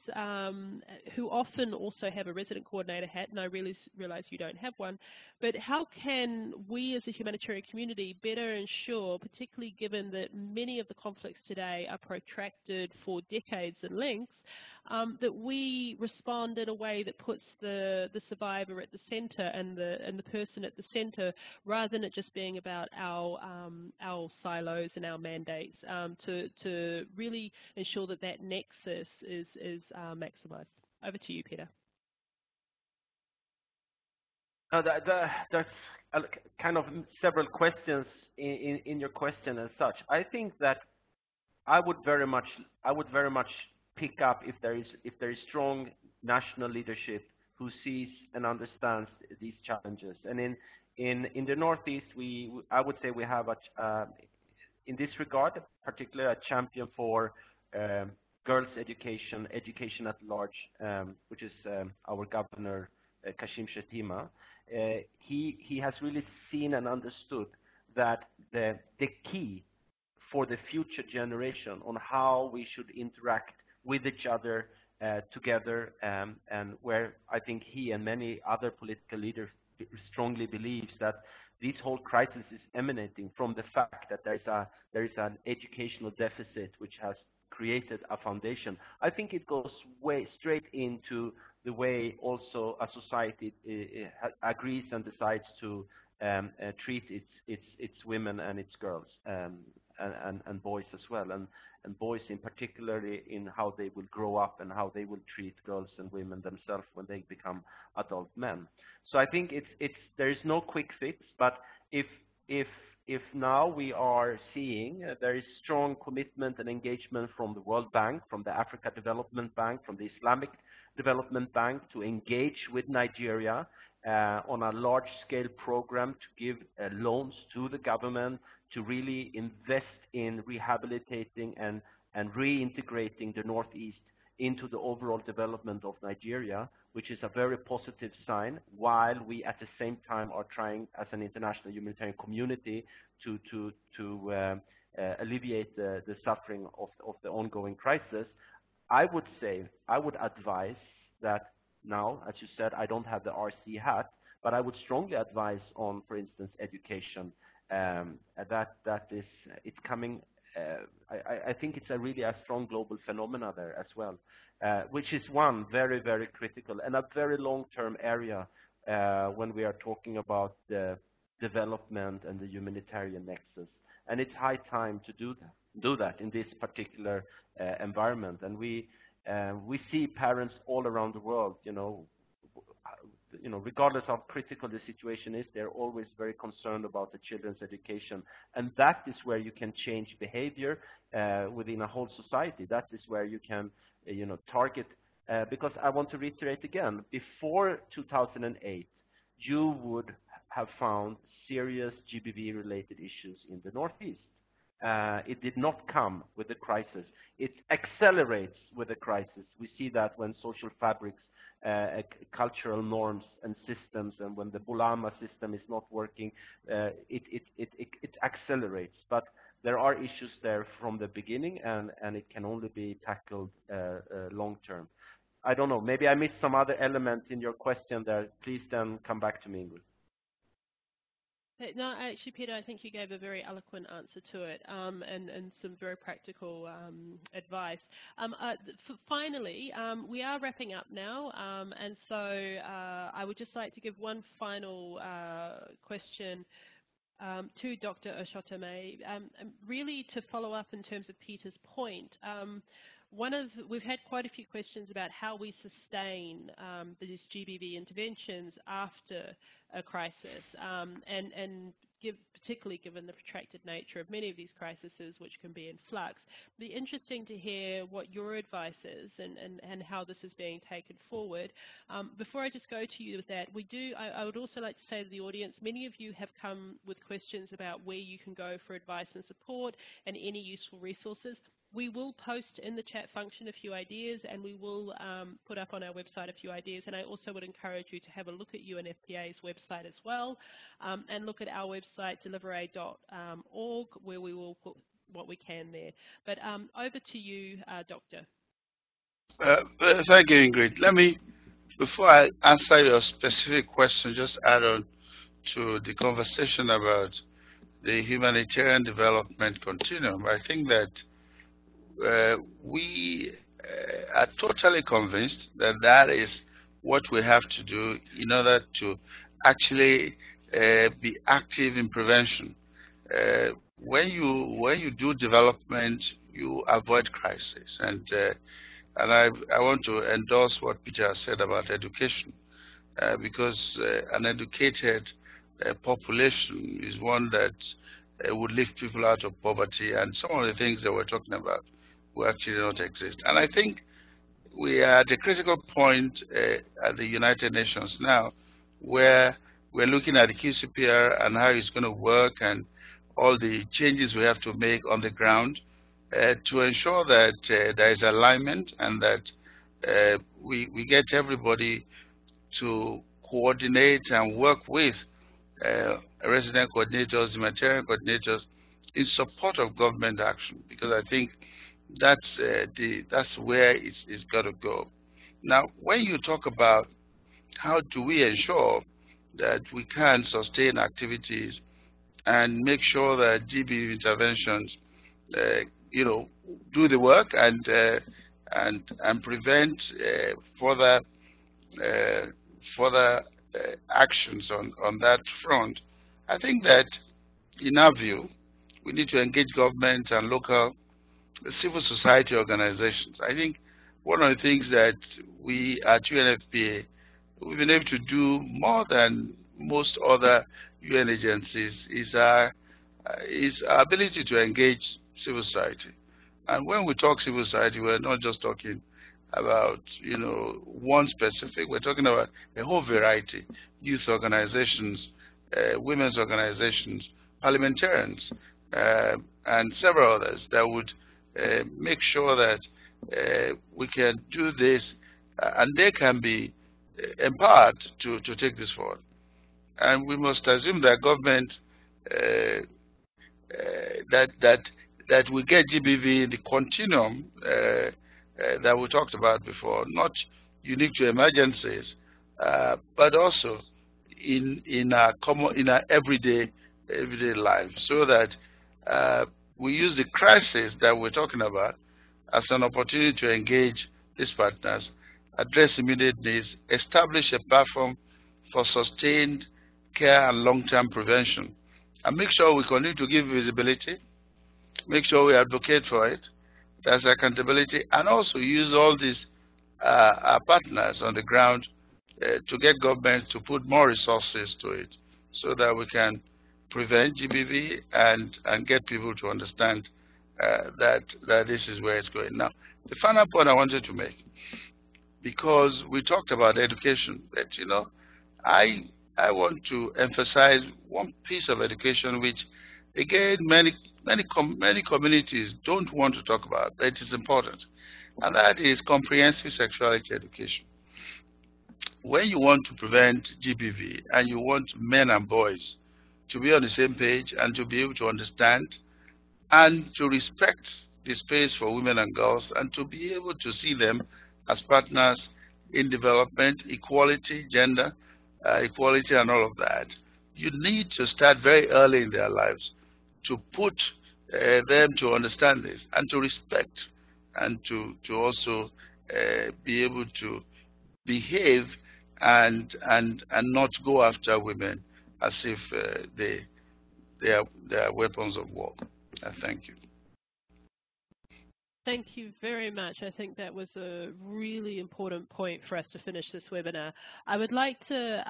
who often also have a resident coordinator hat, and I realize you don't have one, but how can we as a humanitarian community better ensure, particularly given that many of the conflicts today are protracted for decades in length, that we respond in a way that puts the survivor at the center and the person at the center, rather than it just being about our silos and our mandates, to really ensure that that nexus is maximized. Over to you, Peter. There's kind of several questions in your question as such. I think that I would very much pick up if there is strong national leadership who sees and understands these challenges. And in the Northeast, I would say we have in this regard, particularly a champion for girls' education at large, which is our governor Kashim Shettima. He has really seen and understood that the key for the future generation on how we should interact with each other together, and where I think he and many other political leaders strongly believes that this whole crisis is emanating from the fact that there is an educational deficit which has created a foundation. I think it goes way straight into the way also a society agrees and decides to treat its women and its girls, and boys as well, and boys in particularly in how they will grow up and how they will treat girls and women themselves when they become adult men. So I think there is no quick fix, but if now we are seeing there is strong commitment and engagement from the World Bank, from the Africa Development Bank, from the Islamic Development Bank to engage with Nigeria on a large-scale program to give loans to the government to really invest in rehabilitating and reintegrating the Northeast into the overall development of Nigeria, which is a very positive sign, while we at the same time are trying as an international humanitarian community to alleviate the suffering of the ongoing crisis. I would advise that now, as you said, I don't have the RC hat, but I would strongly advise on, for instance, education. It's coming. I think it's really a strong global phenomena there as well, which is one very, very critical and a very long-term area when we are talking about the development and the humanitarian nexus. And it's high time to do that in this particular environment. And we see parents all around the world, regardless of how critical the situation is, they're always very concerned about the children's education. And that is where you can change behavior within a whole society. That is where you can, target. Because I want to reiterate again, before 2008, you would have found serious GBV-related issues in the Northeast. It did not come with the crisis. It accelerates with the crisis. We see that when social fabrics, cultural norms and systems, and when the Bulama system is not working, it accelerates. But there are issues there from the beginning, and it can only be tackled long term. I don't know, maybe I missed some other elements in your question there. Please then come back to me, Ingrid. No, actually, Peter, I think you gave a very eloquent answer to it, and some very practical advice. Finally, we are wrapping up now, and so I would just like to give one final question to Dr. Oshotame, really to follow up in terms of Peter's point. We've had quite a few questions about how we sustain these GBV interventions after a crisis, and particularly given the protracted nature of many of these crises, which can be in flux. It'd be interesting to hear what your advice is and how this is being taken forward. Before I just go to you with that, I would also like to say to the audience, many of you have come with questions about where you can go for advice and support and any useful resources. We will post in the chat function a few ideas, and we will put up on our website a few ideas. And I also would encourage you to have a look at UNFPA's website as well, and look at our website, deliverAid.org, where we will put what we can there. But over to you, Doctor. Thank you, Ingrid. Let me, before I answer your specific question, just add on to the conversation about the humanitarian development continuum. I think that we are totally convinced that that is what we have to do in order to actually be active in prevention. When you do development, you avoid crisis, and I want to endorse what Peter has said about education, because an educated population is one that would lift people out of poverty, and some of the things that we're talking about will actually not exist. And I think we are at a critical point at the United Nations now, where we're looking at the QCPR and how it's going to work and all the changes we have to make on the ground to ensure that there is alignment and that we get everybody to coordinate and work with resident coordinators, humanitarian coordinators in support of government action, because I think that's where it's got to go. Now, when you talk about how do we ensure that we can sustain activities and make sure that GBV interventions, do the work and prevent further actions on that front, I think that, in our view, we need to engage government and local civil society organizations. I think one of the things that we at UNFPA, we've been able to do more than most other UN agencies is our ability to engage civil society. And when we talk civil society, we're not just talking about one specific. We're talking about a whole variety: youth organizations, women's organizations, parliamentarians, and several others that would make sure that we can do this, and they can be empowered to take this forward. And we must assume that government that we get GBV in the continuum that we talked about before, not unique to emergencies, but also in our everyday life, so that we use the crisis that we're talking about as an opportunity to engage these partners, address immediate needs, establish a platform for sustained care and long-term prevention, and make sure we continue to give visibility, make sure we advocate for it, there's accountability, and also use all these our partners on the ground to get governments to put more resources to it, so that we can prevent GBV and get people to understand that this is where it's going. Now, the final point I wanted to make, because we talked about education, that I want to emphasize one piece of education which, again, many communities don't want to talk about, but it is important, and that is comprehensive sexuality education. When you want to prevent GBV and you want men and boys to be on the same page and to be able to understand and to respect the space for women and girls and to be able to see them as partners in development, equality, gender, equality and all of that, you need to start very early in their lives to put them to understand this and to respect and to also be able to behave and not go after women as if they are weapons of war. Thank you. Thank you very much. I think that was a really important point for us to finish this webinar. I would like to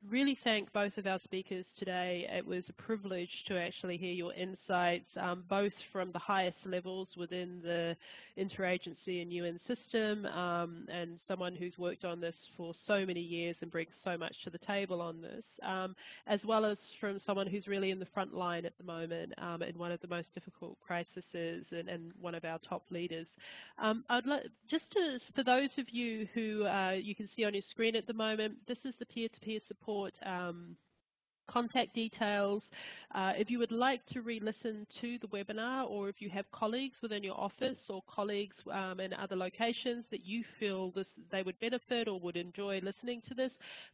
really thank both of our speakers today. It was a privilege to actually hear your insights, both from the highest levels within the interagency and UN system, and someone who's worked on this for so many years and brings so much to the table on this, as well as from someone who's really in the front line at the moment in one of the most difficult crises and one of our top leaders. I'd like for those of you who you can see on your screen at the moment, this is the peer-to-peer support contact details. If you would like to re-listen to the webinar, or if you have colleagues within your office or colleagues in other locations that you feel they would benefit or would enjoy listening to this,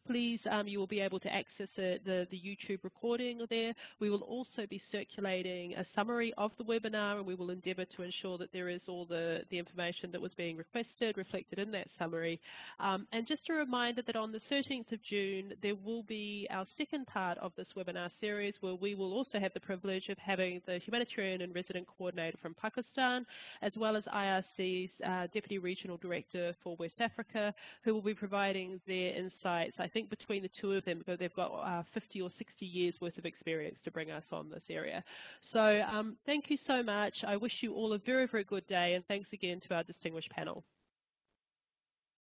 please, you will be able to access the YouTube recording there. We will also be circulating a summary of the webinar, and we will endeavour to ensure that there is all the information that was being requested reflected in that summary. And just a reminder that on the 13th of June, there will be our second part of this webinar series, where we will also have the privilege of having the Humanitarian and Resident Coordinator from Pakistan, as well as IRC's Deputy Regional Director for West Africa, who will be providing their insights. I think between the two of them, they've got 50 or 60 years worth of experience to bring us on this area. So thank you so much. I wish you all a very, very good day, and thanks again to our distinguished panel.